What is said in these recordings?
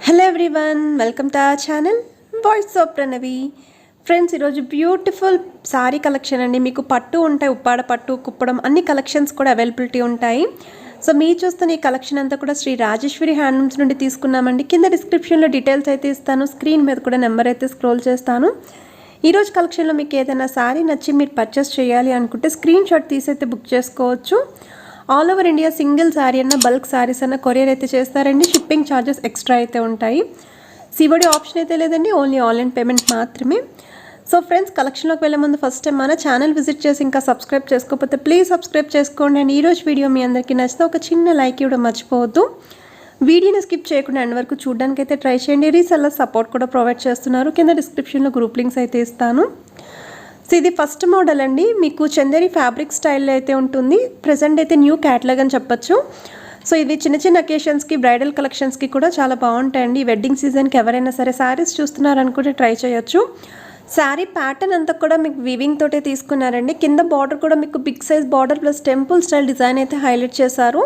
Hello everyone, welcome to our channel voice of Pranavi. Friends, ఈరోజు beautiful sorry collection అండి. మీకు పట్టు ఉంటాయి, ఉప్పాడ పట్టు, కుప్పడం అన్ని కలెక్షన్స్ కూడా అవైలబిలిటీ ఉంటాయి. సో మీరు చూస్తున్న ఈ కలెక్షన్ అంతా కూడా శ్రీ రాజేశ్వరి హ్యాండ్లూమ్స్ నుండి తీసుకున్నామండి. కింద డిస్క్రిప్షన్లో డీటెయిల్స్ అయితే ఇస్తాను, స్క్రీన్ మీద కూడా నెంబర్ అయితే స్క్రోల్ చేస్తాను. ఈరోజు కలెక్షన్లో మీకు ఏదైనా సారీ నచ్చి మీరు పర్చేస్ చేయాలి అనుకుంటే స్క్రీన్ షాట్ తీసి అయితే బుక్ చేసుకోవచ్చు. All over India single sari అన్న బల్క్ శారీస్ అన్న కొరియర్ అయితే చేస్తారండి. షిప్పింగ్ ఛార్జెస్ ఎక్స్ట్రా అయితే ఉంటాయి. సివడి ఆప్షన్ అయితే లేదండి, ఓన్లీ ఆన్లైన్ పేమెంట్ మాత్రమే. సో ఫ్రెండ్స్, కలెక్షన్లోకి వెళ్ళే ముందు ఫస్ట్ టైం మన ఛానల్ విజిట్ చేసి ఇంకా సబ్స్క్రైబ్ చేసుకోకపోతే ప్లీజ్ సబ్స్క్రైబ్ చేసుకోండి. అండ్ ఈరోజు వీడియో మీ అందరికీ నచ్చితే ఒక చిన్న లైక్ ఇవ్వడం మర్చిపోవద్దు. వీడియోని స్కిప్ చేయకుండా ఎండ్ వరకు చూడడానికి అయితే ట్రై చేయండి. రీసెల్లర్ సపోర్ట్ కూడా ప్రొవైడ్ చేస్తున్నారు. కింద డిస్క్రిప్షన్లో గ్రూప్ లింక్స్ అయితే ఇస్తాను. సో ఇది ఫస్ట్ మోడల్ అండి. మీకు చందేరి ఫ్యాబ్రిక్ స్టైల్లో అయితే ఉంటుంది. ప్రజెంట్ అయితే న్యూ క్యాటలాగ్ అని చెప్పొచ్చు. సో ఇది చిన్న చిన్న అకేషన్స్కి, బ్రైడల్ కలెక్షన్స్కి కూడా చాలా బాగుంటాయండి. వెడ్డింగ్ సీజన్కి ఎవరైనా సరే శారీస్ చూస్తున్నారనుకుంటే ట్రై చేయొచ్చు. శారీ ప్యాటర్న్ అంతా కూడా మీకు వీవింగ్ తోటే తీసుకున్నారండి. కింద బార్డర్ కూడా మీకు big size border plus temple style design అయితే హైలైట్ చేశారు.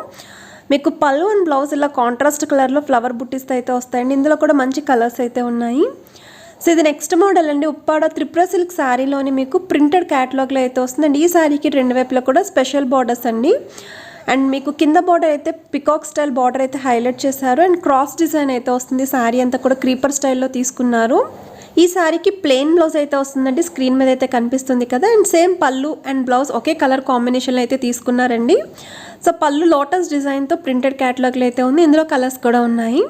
మీకు పళ్ళు అండ్ బ్లౌజ్ ఇలా కాంట్రాస్ట్ కలర్లో ఫ్లవర్ బుట్టీస్ అయితే వస్తాయండి. ఇందులో కూడా మంచి కలర్స్ అయితే ఉన్నాయి. సో ఇది నెక్స్ట్ మోడల్ అండి. ఉప్పాడ త్రిపుర సిల్క్ శారీలోని మీకు ప్రింటెడ్ క్యాటలాగ్లో అయితే వస్తుందండి. ఈ శారీకి రెండు వైపులా కూడా స్పెషల్ బార్డర్స్ అండి. అండ్ మీకు కింద బార్డర్ అయితే పికాక్ స్టైల్ బార్డర్ అయితే హైలైట్ చేశారు. అండ్ క్రాస్ డిజైన్ అయితే వస్తుంది. శారీ అంతా కూడా క్రీపర్ స్టైల్లో తీసుకున్నారు. ఈ శారీకి ప్లెయిన్ బ్లౌజ్ అయితే వస్తుందండి. స్క్రీన్ మీద అయితే కనిపిస్తుంది కదా. అండ్ సేమ్ పళ్ళు అండ్ బ్లౌజ్ ఒకే కలర్ కాంబినేషన్లో అయితే తీసుకున్నారండి. సో పళ్ళు లోటస్ డిజైన్తో ప్రింటెడ్ క్యాటలాగ్లో అయితే ఉంది. ఇందులో కలర్స్ కూడా ఉన్నాయి.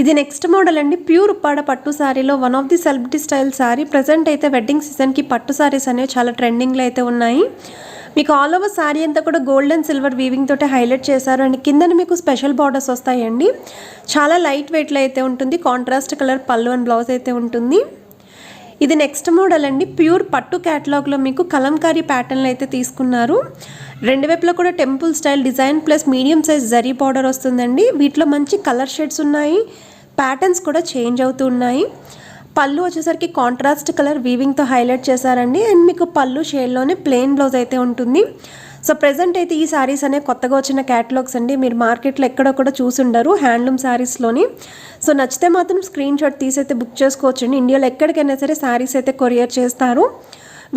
ఇది నెక్స్ట్ మోడల్ అండి. ప్యూర్ ఉప్పాడ పట్టు శారీలో one of the celebrity style sari. Present అయితే వెడ్డింగ్ సీజన్కి పట్టు శారీస్ అనేవి చాలా ట్రెండింగ్లో అయితే ఉన్నాయి. మీకు ఆల్ ఓవర్ శారీ అంతా కూడా గోల్డ్ అండ్ సిల్వర్ వీవింగ్ తోటి హైలైట్ చేశారు. అండ్ కింద మీకు స్పెషల్ బార్డర్స్ వస్తాయండి. చాలా లైట్ వెయిట్లో అయితే ఉంటుంది. కాంట్రాస్ట్ కలర్ పళ్ళు అండ్ బ్లౌజ్ అయితే ఉంటుంది. ఇది నెక్స్ట్ మోడల్ అండి. ప్యూర్ పట్టు క్యాటలాగ్లో మీకు కలంకారీ ప్యాటర్న్లు అయితే తీసుకున్నారు. రెండు వైపులో కూడా temple style design plus medium size zari border వస్తుందండి. వీటిలో మంచి కలర్ షేడ్స్ ఉన్నాయి. ప్యాటర్న్స్ కూడా చేంజ్ అవుతూ ఉన్నాయి. పళ్ళు వచ్చేసరికి కాంట్రాస్ట్ కలర్ వీవింగ్తో హైలైట్ చేశారండి. అండ్ మీకు పళ్ళు షేడ్లోనే ప్లెయిన్ బ్లౌజ్ అయితే ఉంటుంది. సో ప్రెజెంట్ అయితే ఈ శారీస్ అనేవి కొత్తగా వచ్చిన క్యాటలాగ్స్ అండి. మీరు మార్కెట్లో ఎక్కడో కూడా చూసుండరు హ్యాండ్లూమ్ శారీస్లోని. సో నచ్చితే మాత్రం స్క్రీన్ షాట్ తీసి అయితే బుక్ చేసుకోవచ్చండి. ఇండియాలో ఎక్కడికైనా సరే శారీస్ అయితే కొరియర్ చేస్తారు.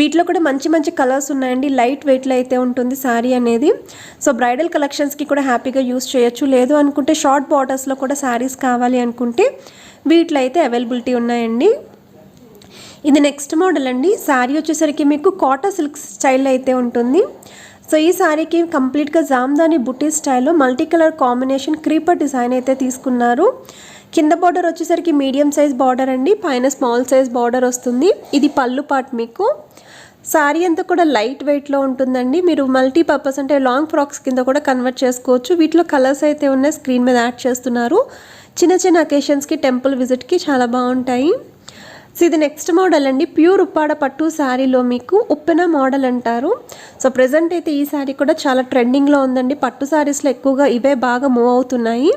వీటిలో కూడా మంచి మంచి కలర్స్ ఉన్నాయండి. లైట్ వెయిట్లో అయితే ఉంటుంది శారీ అనేది. సో బ్రైడల్ కలెక్షన్స్కి కూడా హ్యాపీగా యూస్ చేయొచ్చు. లేదు అనుకుంటే షార్ట్ బార్డర్స్లో కూడా శారీస్ కావాలి అనుకుంటే వీటిలో అయితే అవైలబిలిటీ ఉన్నాయండి. ఇది నెక్స్ట్ మోడల్ అండి. శారీ వచ్చేసరికి మీకు కాటన్ సిల్క్ స్టైల్ అయితే ఉంటుంది. సో ఈ శారీకి కంప్లీట్గా జామ్దాని బుటీ స్టైల్లో multi colour combination creeper design అయితే తీసుకున్నారు. కింద బార్డర్ వచ్చేసరికి మీడియం సైజ్ బార్డర్ అండి. పైన స్మాల్ సైజ్ బార్డర్ వస్తుంది. ఇది పళ్ళు పార్ట్. మీకు శారీ అంతా కూడా లైట్ వెయిట్లో ఉంటుందండి. మీరు మల్టీపర్పస్ అంటే లాంగ్ ఫ్రాక్స్ కింద కూడా కన్వర్ట్ చేసుకోవచ్చు. వీటిలో కలర్స్ అయితే ఉన్నాయి, స్క్రీన్ మీద యాడ్ చేస్తున్నారు. చిన్న చిన్న అకేషన్స్కి, టెంపుల్ విజిట్కి చాలా బాగుంటాయి. సో ఇది నెక్స్ట్ మోడల్ అండి. ప్యూర్ ఉప్పాడ పట్టు శారీలో మీకు ఉప్పెన మోడల్ అంటారు. సో ప్రెజెంట్ అయితే ఈ శారీ కూడా చాలా ట్రెండింగ్లో ఉందండి. పట్టు శారీస్లో ఎక్కువగా ఇవే బాగా మూవ్ అవుతున్నాయి.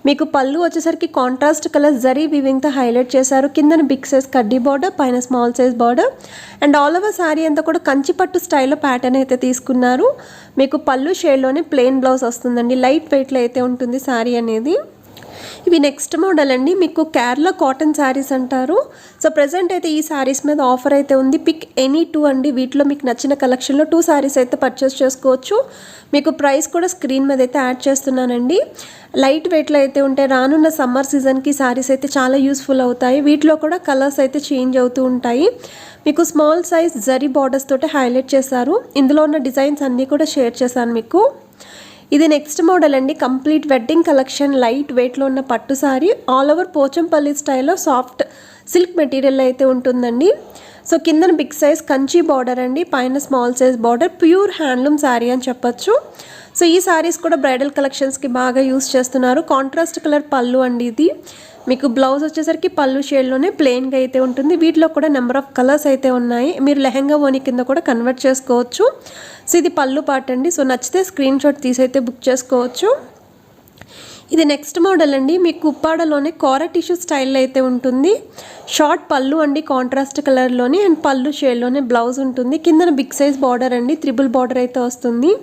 మీకు పళ్ళు వచ్చేసరికి కాంట్రాస్ట్ కలర్ జరీ వీవింగ్తో హైలైట్ చేశారు. కిందన బిగ్ సైజ్ కడ్డీ బార్డర్, పైన small size border. And all over sari అంతా కూడా కంచి పట్టు స్టైల్లో ప్యాటర్న్ అయితే తీసుకున్నారు. మీకు పళ్ళు షేడ్లోనే ప్లెయిన్ బ్లౌజ్ వస్తుందండి. లైట్ వెయిట్లో అయితే ఉంటుంది శారీ అనేది. ఇవి నెక్స్ట్ మోడల్ అండి. మీకు కేరళ కాటన్ శారీస్ అంటారు. సో ప్రెజెంట్ అయితే ఈ శారీస్ మీద ఆఫర్ అయితే ఉంది. పిక్ ఎనీ 2 అండి. వీటిలో మీకు నచ్చిన కలెక్షన్లో 2 శారీస్ అయితే పర్చేస్ చేసుకోవచ్చు. మీకు ప్రైస్ కూడా స్క్రీన్ మీద అయితే యాడ్ చేస్తున్నానండి. లైట్ వెయిట్లో అయితే ఉంటాయి. రానున్న సమ్మర్ సీజన్కి శారీస్ అయితే చాలా యూస్ఫుల్ అవుతాయి. వీటిలో కూడా కలర్స్ అయితే చేంజ్ అవుతూ ఉంటాయి. మీకు స్మాల్ సైజ్ జరీ బార్డర్స్ తోటి హైలైట్ చేశారు. ఇందులో ఉన్న డిజైన్స్ అన్నీ కూడా షేర్ చేశాను మీకు. ఇది నెక్స్ట్ మోడల్ అండి. కంప్లీట్ వెడ్డింగ్ కలెక్షన్ లైట్ వెయిట్లో ఉన్న పట్టు సారీ. ఆల్ ఓవర్ పోచంపల్లి స్టైల్లో సాఫ్ట్ సిల్క్ మెటీరియల్ అయితే ఉంటుందండి. సో కిందన బిగ్ సైజ్ కంచి బార్డర్ అండి. పైన small size border. Pure handloom sari అని చెప్పొచ్చు. సో ఈ శారీస్ కూడా బ్రైడల్ కలెక్షన్స్కి బాగా యూస్ చేస్తున్నారు. కాంట్రాస్ట్ కలర్ పళ్ళు అండి. ఇది మీకు బ్లౌజ్ వచ్చేసరికి పళ్ళు షేడ్లోనే ప్లెయిన్గా అయితే ఉంటుంది. వీటిలో కూడా నెంబర్ ఆఫ్ కలర్స్ అయితే ఉన్నాయి. మీరు లెహంగా ఓని కింద కూడా కన్వర్ట్ చేసుకోవచ్చు. సో ఇది పళ్ళు పార్ట్ అండి. సో నచ్చితే స్క్రీన్ షాట్ తీసి అయితే బుక్ చేసుకోవచ్చు. ఇది నెక్స్ట్ మోడల్ అండి. మీకు ఉప్పాడలోనే కోర టిష్యూ స్టైల్లో అయితే ఉంటుంది. షార్ట్ పళ్ళు అండి, కాంట్రాస్ట్ కలర్లోని. అండ్ పళ్ళు షేడ్లోనే బ్లౌజ్ ఉంటుంది. కిందన బిగ్ సైజ్ బార్డర్ అండి. త్రిబుల్ బార్డర్ అయితే వస్తుంది.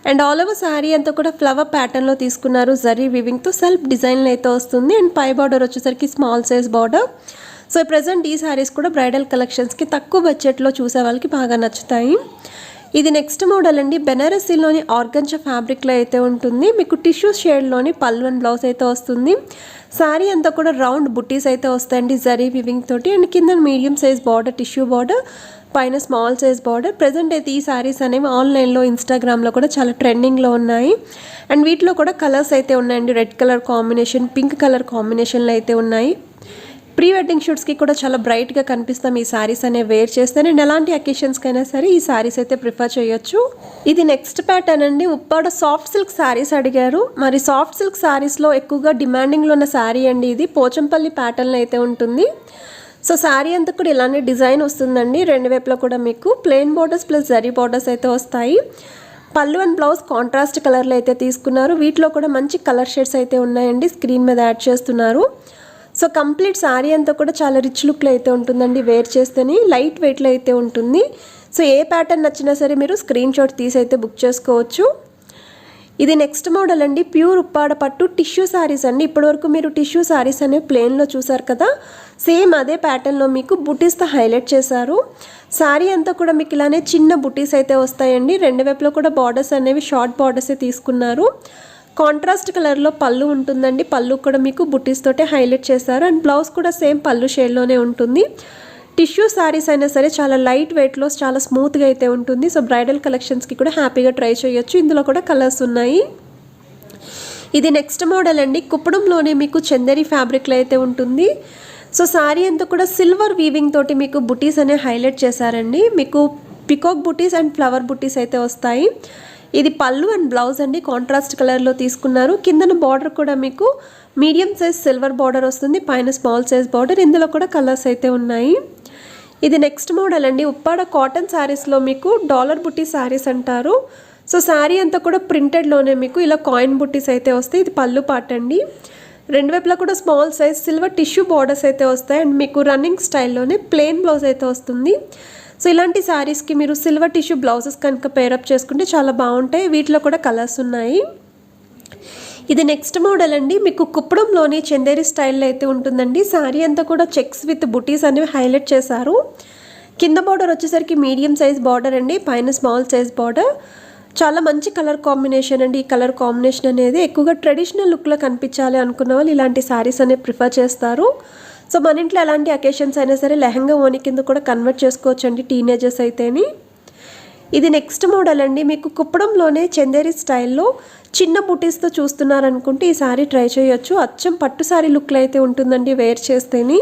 అండ్ ఆల్ ఓవర్ శారీ అంతా కూడా ఫ్లవర్ ప్యాటర్న్లో తీసుకున్నారు. జరీ వీవింగ్తో సెల్ఫ్ డిజైన్లో అయితే వస్తుంది. అండ్ పై బార్డర్ వచ్చేసరికి small size border. So present ఈ శారీస్ కూడా బ్రైడల్ కలెక్షన్స్కి తక్కువ బడ్జెట్లో చూసే వాళ్ళకి బాగా నచ్చుతాయి. ఇది నెక్స్ట్ మోడల్ అండి. బెనారసీలోని ఆర్గంజా ఫ్యాబ్రిక్లో అయితే ఉంటుంది. మీకు టిష్యూ షేడ్లోని పళ్ళు అండ్ బ్లౌజ్ అయితే వస్తుంది. శారీ అంతా కూడా రౌండ్ బుట్టీస్ అయితే వస్తాయండి జరీ వివింగ్ తోటి. అండ్ కింద medium size border, tissue border, పైన స్మాల్ సైజ్ బార్డర్. ప్రజెంట్ అయితే ఈ శారీస్ అనేవి ఆన్లైన్లో, ఇన్స్టాగ్రామ్లో కూడా చాలా ట్రెండింగ్లో ఉన్నాయి. అండ్ వీటిలో కూడా కలర్స్ అయితే ఉన్నాయండి. Red colour combination, pink colour కాంబినేషన్లో అయితే ఉన్నాయి. ప్రీ వెడ్డింగ్ షూట్స్కి కూడా చాలా బ్రైట్గా కనిపిస్తాం ఈ శారీస్ అనేవి వేర్ చేస్తే. నేను ఎలాంటి అకేషన్స్కైనా సరే ఈ శారీస్ అయితే ప్రిఫర్ చేయొచ్చు. ఇది నెక్స్ట్ ప్యాటర్న్ అండి. ఉప్పాడ సాఫ్ట్ సిల్క్ శారీస్ అడిగారు. మరి సాఫ్ట్ సిల్క్ శారీస్లో ఎక్కువగా డిమాండింగ్లో ఉన్న శారీ అండి ఇది. పోచంపల్లి ప్యాటర్న్లో అయితే ఉంటుంది. సో శారీ అంతా కూడా ఇలానే డిజైన్ వస్తుందండి. రెండు వైపులో కూడా మీకు plain borders plus zari borders అయితే వస్తాయి. పళ్ళు అండ్ బ్లౌజ్ కాంట్రాస్ట్ కలర్లో అయితే తీసుకున్నారు. వీటిలో కూడా మంచి కలర్ షేడ్స్ అయితే ఉన్నాయండి. స్క్రీన్ మీద యాడ్ చేస్తున్నారు. సో కంప్లీట్ శారీ అంతా కూడా చాలా రిచ్ లుక్లో అయితే ఉంటుందండి. వేర్ చేస్తేనే లైట్ వెయిట్లో అయితే ఉంటుంది. సో ఏ ప్యాటర్న్ నచ్చినా సరే మీరు స్క్రీన్ షాట్ తీసి అయితే బుక్ చేసుకోవచ్చు. ఇది నెక్స్ట్ మోడల్ అండి. ప్యూర్ ఉప్పాడ పట్టు టిష్యూ శారీస్ అండి. ఇప్పటివరకు మీరు టిష్యూ శారీస్ అనేవి ప్లెయిన్లో చూసారు కదా, సేమ్ అదే ప్యాటర్న్లో మీకు బుటీస్తో హైలైట్ చేశారు. శారీ అంతా కూడా మీకు ఇలానే చిన్న బుటీస్ అయితే వస్తాయండి. రెండు వైపులో కూడా బార్డర్స్ అనేవి షార్ట్ బార్డర్సే తీసుకున్నారు. కాంట్రాస్ట్ కలర్లో పళ్ళు ఉంటుందండి. పళ్ళు కూడా మీకు బుటీస్ తోటే హైలైట్ చేశారు. అండ్ బ్లౌజ్ కూడా సేమ్ పళ్ళు షేడ్లోనే ఉంటుంది. టిష్యూ శారీస్ అయినా సరే చాలా లైట్ వెయిట్లో చాలా స్మూత్గా అయితే ఉంటుంది. సో బ్రైడల్ కలెక్షన్స్కి కూడా హ్యాపీగా ట్రై చేయొచ్చు. ఇందులో కూడా కలర్స్ ఉన్నాయి. ఇది నెక్స్ట్ మోడల్ అండి. కుప్పడంలోనే మీకు చందేరి ఫ్యాబ్రిక్లో అయితే ఉంటుంది. సో శారీ అంతా కూడా సిల్వర్ వీవింగ్ తోటి మీకు బుటీస్ అనేవి హైలైట్ చేశారండి. మీకు పికాక్ బుటీస్ అండ్ ఫ్లవర్ బుటీస్ అయితే వస్తాయి. ఇది పళ్ళు అండ్ బ్లౌజ్ అండి. కాంట్రాస్ట్ కలర్లో తీసుకున్నారు. కిందన బార్డర్ కూడా మీకు మీడియం సైజ్ సిల్వర్ బార్డర్ వస్తుంది. పైన స్మాల్ సైజ్ బార్డర్. ఇందులో కూడా కలర్స్ అయితే ఉన్నాయి. ఇది నెక్స్ట్ మోడల్ అండి. ఉప్పాడ కాటన్ శారీస్లో మీకు డాలర్ బుట్టి శారీస్ అంటారు. సో శారీ అంతా కూడా ప్రింటెడ్లోనే మీకు ఇలా కాయిన్ బుట్టీస్ అయితే వస్తాయి. ఇది పళ్ళు పార్ట్ అండి. రెండు వైపులా కూడా small size silver tissue borders అయితే వస్తాయి. అండ్ మీకు రన్నింగ్ స్టైల్లోనే ప్లెయిన్ బ్లౌజ్ అయితే వస్తుంది. సో ఇలాంటి శారీస్కి మీరు సిల్వర్ టిష్యూ బ్లౌజెస్ కనుక పేరప్ చేసుకుంటే చాలా బాగుంటాయి. వీటిలో కూడా కలర్స్ ఉన్నాయి. ఇది నెక్స్ట్ మోడల్ అండి. మీకు కుప్పడంలోని చందేరి స్టైల్లో అయితే ఉంటుందండి. శారీ అంతా కూడా చెక్స్ విత్ బుటీస్ అనేవి హైలైట్ చేశారు. కింద బార్డర్ వచ్చేసరికి మీడియం సైజ్ బార్డర్ అండి. పైన స్మాల్ సైజ్ బార్డర్. చాలా మంచి కలర్ కాంబినేషన్ అండి. ఈ కలర్ కాంబినేషన్ అనేది ఎక్కువగా ట్రెడిషనల్ లుక్లో కనిపించాలి అనుకున్న వాళ్ళు ఇలాంటి శారీస్ అనేవి ప్రిఫర్ చేస్తారు. సో మన ఇంట్లో ఎలాంటి అకేషన్స్ అయినా సరే లెహంగా ఓని కింద కూడా కన్వర్ట్ చేసుకోవచ్చు అండి టీనేజర్స్ అయితేని. ఇది నెక్స్ట్ మోడల్ అండి. మీకు కుప్పడంలోనే చందేరి స్టైల్లో చిన్న బుటీస్తో చూస్తున్నారనుకుంటే ఈ శారీ ట్రై చేయొచ్చు. అచ్చం పట్టు శారీ లుక్లో అయితే ఉంటుందండి వేర్ చేస్తేని.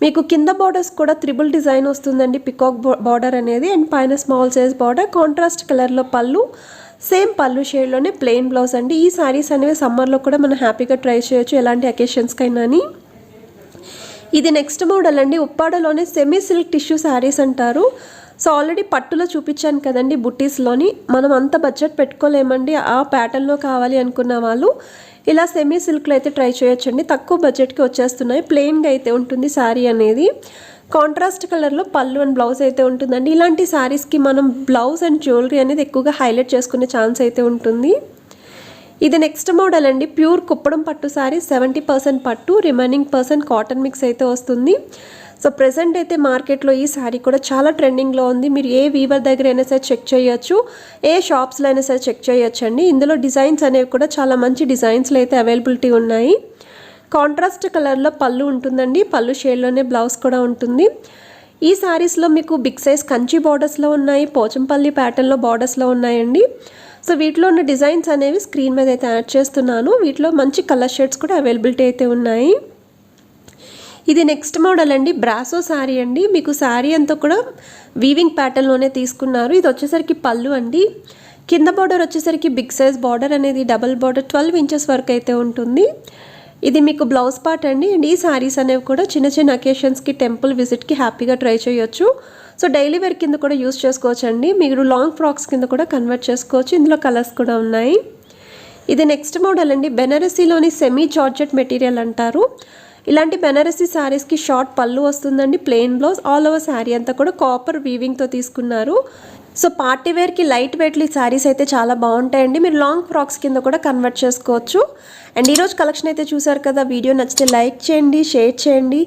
మీకు కింద బార్డర్స్ కూడా త్రిబుల్ డిజైన్ వస్తుందండి. పికాక్ బార్డర్ అనేది. అండ్ పైన స్మాల్ సైజ్ బార్డర్. కాంట్రాస్ట్ కలర్లో పళ్ళు, సేమ్ పళ్ళు షేడ్లోనే ప్లెయిన్ బ్లౌజ్ అండి. ఈ శారీస్ అనేవి సమ్మర్లో కూడా మనం హ్యాపీగా ట్రై చేయొచ్చు ఎలాంటి అకేషన్స్కైనా. ఇది నెక్స్ట్ మోడల్ అండి. ఉప్పాడలోనే సెమీ సిల్క్ టిష్యూ శారీస్ అంటారు. సో ఆల్రెడీ పట్టులో చూపించాను కదండి బుట్టీస్లోని. మనం అంత బడ్జెట్ పెట్టుకోలేమండి. ఆ ప్యాటర్న్లో కావాలి అనుకున్న వాళ్ళు ఇలా సెమీ సిల్క్లో అయితే ట్రై చేయొచ్చండి. తక్కువ బడ్జెట్కి వచ్చేస్తున్నాయి. ప్లెయిన్గా అయితే ఉంటుంది శారీ అనేది. కాంట్రాస్ట్ కలర్లో పళ్ళు అండ్ బ్లౌజ్ అయితే ఉంటుందండి. ఇలాంటి శారీస్కి మనం బ్లౌజ్ అండ్ జ్యువెలరీ అనేది ఎక్కువగా హైలైట్ చేసుకునే ఛాన్స్ అయితే ఉంటుంది. ఇది నెక్స్ట్ మోడల్ అండి. ప్యూర్ కుప్పడం పట్టు శారీ. 70% పట్టు, రిమైనింగ్ % కాటన్ మిక్స్ అయితే వస్తుంది. సో ప్రెసెంట్ అయితే మార్కెట్లో ఈ శారీ కూడా చాలా ట్రెండింగ్లో ఉంది. మీరు ఏ వీవర్ దగ్గర అయినా సరే చెక్ చేయొచ్చు, ఏ షాప్స్లో అయినా సరే చెక్ చేయొచ్చు అండి. ఇందులో డిజైన్స్ అనేవి కూడా చాలా మంచి డిజైన్స్లో అయితే అవైలబిలిటీ ఉన్నాయి. కాంట్రాస్ట్ కలర్లో పళ్ళు ఉంటుందండి. పళ్ళు షేడ్లోనే బ్లౌజ్ కూడా ఉంటుంది. ఈ శారీస్లో మీకు బిగ్ సైజ్ కంచి బార్డర్స్లో ఉన్నాయి. పోచంపల్లి ప్యాటర్న్లో బార్డర్స్లో ఉన్నాయండి. సో వీటిలో ఉన్న డిజైన్స్ అనేవి స్క్రీన్ మీద అయితే యాడ్ చేస్తున్నాను. వీటిలో మంచి కలర్ షేడ్స్ కూడా అవైలబిలిటీ అయితే ఉన్నాయి. ఇది నెక్స్ట్ మోడల్ అండి. బ్రాసో శారీ అండి. మీకు శారీ అంతా కూడా వీవింగ్ ప్యాటర్న్లోనే తీసుకున్నారు. ఇది వచ్చేసరికి పళ్ళు అండి. కింద బార్డర్ వచ్చేసరికి బిగ్ సైజ్ బార్డర్ అనేది డబల్ బార్డర్ 12 ఇంచెస్ వరకు అయితే ఉంటుంది. ఇది మీకు బ్లౌజ్ పార్ట్ అండి. అండ్ ఈ శారీస్ అనేవి కూడా చిన్న చిన్న అకేషన్స్కి, టెంపుల్ విజిట్కి హ్యాపీగా ట్రై చేయొచ్చు. సో డైలీ వేర్ కింద కూడా యూస్ చేసుకోవచ్చు అండి. మీరు లాంగ్ ఫ్రాక్స్ కింద కూడా కన్వర్ట్ చేసుకోవచ్చు. ఇందులో కలర్స్ కూడా ఉన్నాయి. ఇది నెక్స్ట్ మోడల్ అండి. బెనారసీలోని సెమీ జార్జెట్ మెటీరియల్ అంటారు. ఇలాంటి బెనారసీ శారీస్కి షార్ట్ పళ్ళు వస్తుందండి. Plain blouse. All over sari అంతా కూడా కాపర్ వీవింగ్తో తీసుకున్నారు. సో పార్టీ వేర్కి లైట్ వెయిట్లీ శారీస్ అయితే చాలా బాగుంటాయండి. మీరు లాంగ్ ఫ్రాక్స్ కింద కూడా కన్వర్ట్ చేసుకోవచ్చు. అండ్ ఈరోజు కలెక్షన్ అయితే చూసారు కదా. వీడియో నచ్చితే లైక్ చేయండి, షేర్ చేయండి.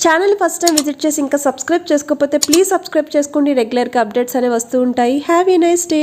ఛానల్ ఫస్ట్ టైం విజిట్ చేసి ఇంకా సబ్స్క్రైబ్ చేసుకోకపోతే ప్లీజ్ సబ్స్క్రైబ్ చేసుకోండి. రెగ్యులర్గా అప్డేట్స్ అనేవి వస్తూ ఉంటాయి. Have a nice day.